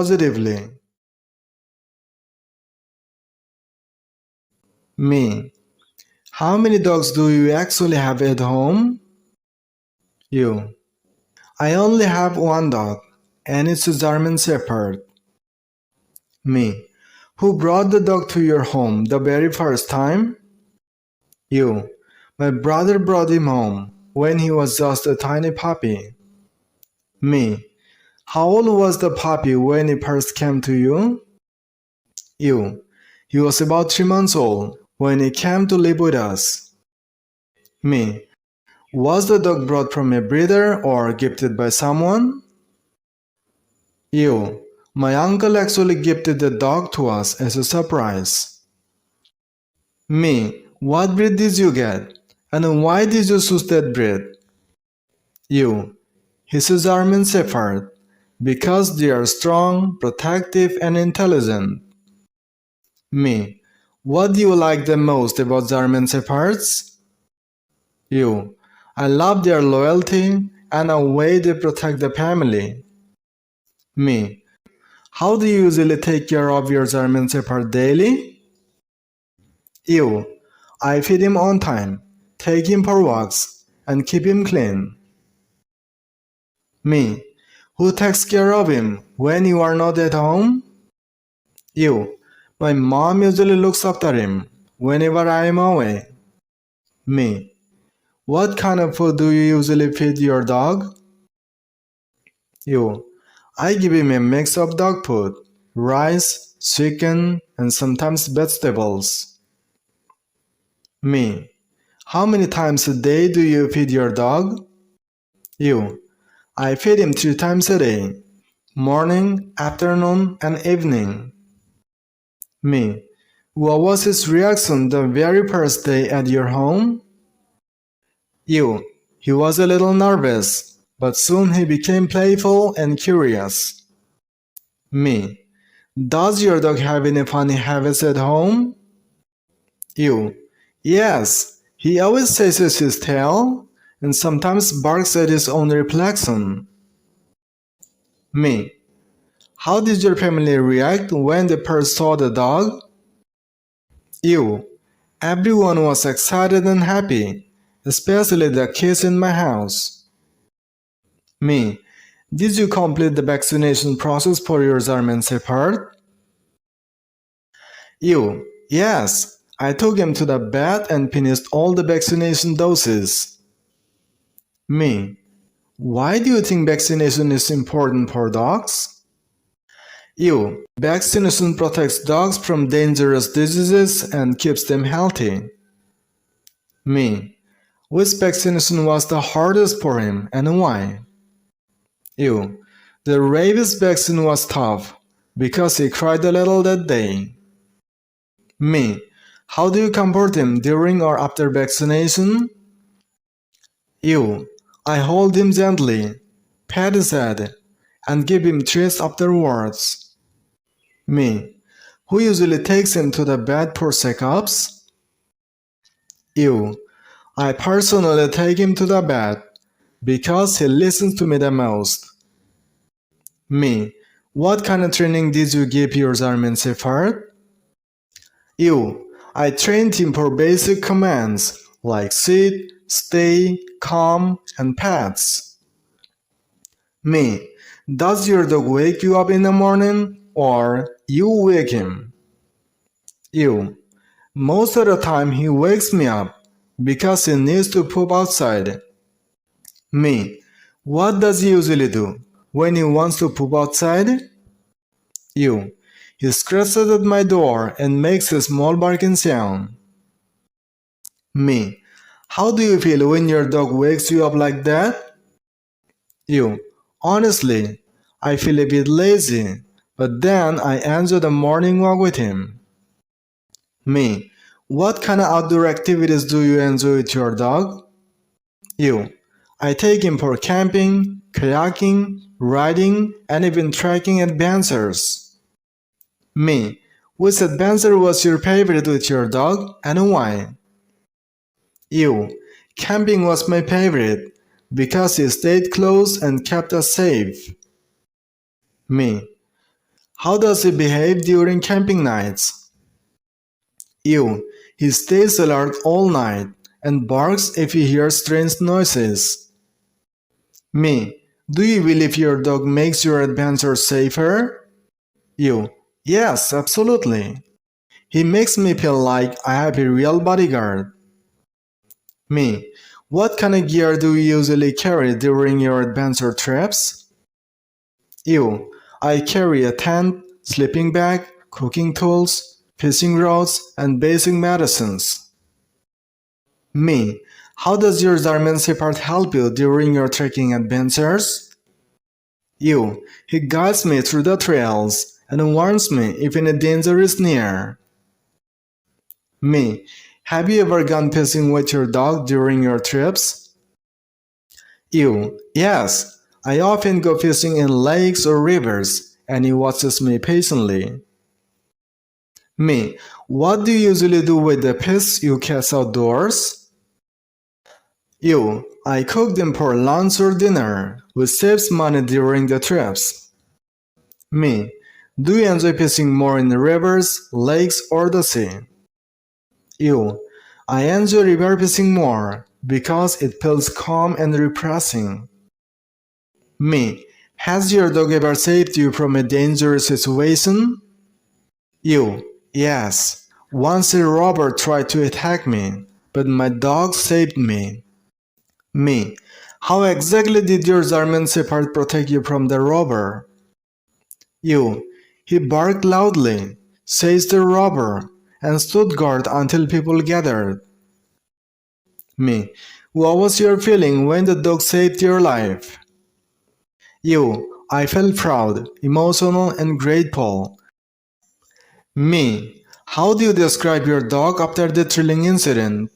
positively. Me. How many dogs do you actually have at home? You. I only have one dog, and it's a German Shepherd. Me. Who brought the dog to your home the very first time? You. My brother brought him home when he was just a tiny puppy. Me. How old was the puppy when he first came to you? You. He was about 3 months old when he came to live with us. Me. Was the dog brought from a breeder or gifted by someone? You. My uncle actually gifted the dog to us as a surprise. Me. What breed did you get? And why did you choose that breed? You. He's a German Shepherd because they are strong, protective, and intelligent. Me. What do you like the most about German Shepherds? You. I love their loyalty and a way they protect the family. Me. How do you usually take care of your German Shepherd daily? You. I feed him on time, take him for walks, and keep him clean. Me. Who takes care of him when you are not at home? You. My mom usually looks after him whenever I am away. Me. What kind of food do you usually feed your dog? You. I give him a mix of dog food, rice, chicken, and sometimes vegetables. Me. How many times a day do you feed your dog? You. I feed him 3 times a day, morning, afternoon, and evening. Me. What was his reaction the very first day at your home? You. He was a little nervous, but soon he became playful and curious. Me. Does your dog have any funny habits at home? You. Yes, he always chases his tail and sometimes barks at his own reflection. Me. How did your family react when they first saw the dog? You. Everyone was excited and happy, especially the kids in my house. Me. Did you complete the vaccination process for your German Shepherd? You. Yes, I took him to the vet and finished all the vaccination doses. Me. Why do you think vaccination is important for dogs? You. Vaccination protects dogs from dangerous diseases and keeps them healthy. Me. Which vaccination was the hardest for him and why? You. The rabies vaccine was tough because he cried a little that day. Me. How do you comfort him during or after vaccination? You. I hold him gently, pat his head, and give him treats afterwards. Me. Who usually takes him to the vet for checkups? You. I personally take him to the vet because he listens to me the most. Me. What kind of training did you give your German Shepherd? You. I trained him for basic commands like sit, stay, come, and pets. Me. Does your dog wake you up in the morning or you wake him? You. Most of the time he wakes me up because he needs to poop outside. Me. What does he usually do when he wants to poop outside? You. He scratches at my door and makes a small barking sound. Me. How do you feel when your dog wakes you up like that? You. Honestly, I feel a bit lazy, but then I enjoy the morning walk with him. Me. What kind of outdoor activities do you enjoy with your dog? You. I take him for camping, kayaking, riding, and even trekking adventures. Me. Which adventure was your favorite with your dog and why? You. Camping was my favorite because he stayed close and kept us safe. Me. How does he behave during camping nights? You. He stays alert all night and barks if he hears strange noises. Me. Do you believe your dog makes your adventure safer? You. Yes, absolutely. He makes me feel like I have a real bodyguard. Me. What kind of gear do you usually carry during your adventure trips? You. I carry a tent, sleeping bag, cooking tools, fishing rods, and basic medicines. Me. How does your German Shepherd help you during your trekking adventures? You. He guides me through the trails and warns me if any danger is near. Me. Have you ever gone fishing with your dog during your trips? You. Yes. I often go fishing in lakes or rivers, and he watches me patiently. Me. What do you usually do with the fish you catch outdoors? You. I cook them for lunch or dinner, which saves money during the trips. Me. Do you enjoy fishing more in the rivers, lakes, or the sea? You. I enjoy river fishing more because it feels calm and refreshing. Me. Has your dog ever saved you from a dangerous situation? You. Yes. Once a robber tried to attack me, but my dog saved me. Me. How exactly did your German Shepherd protect you from the robber? You. He barked loudly, chased the robber, and stood guard until people gathered. Me. What was your feeling when the dog saved your life? You. I felt proud, emotional, and grateful. Me. How do you describe your dog after the thrilling incident?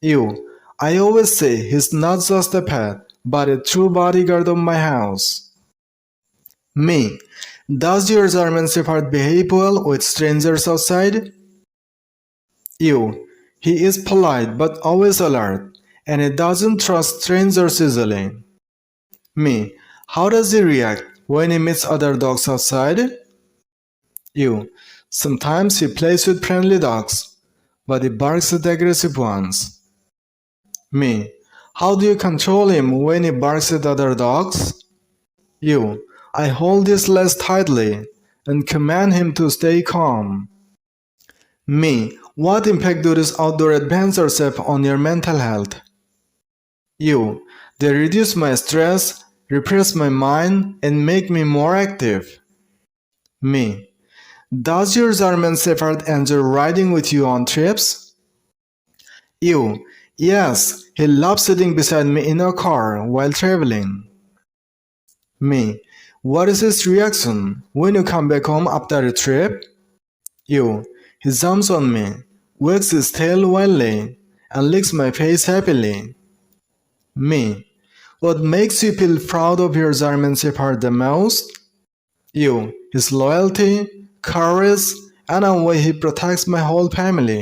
You. I always say he's not just a pet, but a true bodyguard of my house. Me. Does your German Shepherd behave well with strangers outside? You. He is polite but always alert, and he doesn't trust strangers easily. Me. How does he react when he meets other dogs outside? You. Sometimes he plays with friendly dogs, but he barks at aggressive ones. Me. How do you control him when he barks at other dogs? You. I hold his leash tightly and command him to stay calm. Me. What impact do these outdoor adventures have on your mental health? You. They reduce my stress, refresh my mind, and make me more active. Me. Does your German Shepherd enjoy riding with you on trips? You. Yes, he loves sitting beside me in a car while traveling. Me. What is his reaction when you come back home after a trip? You. He jumps on me, wags his tail wildly, and licks my face happily. Me. What makes you feel proud of your German Shepherd the most? You. His loyalty, courage, and the way he protects my whole family.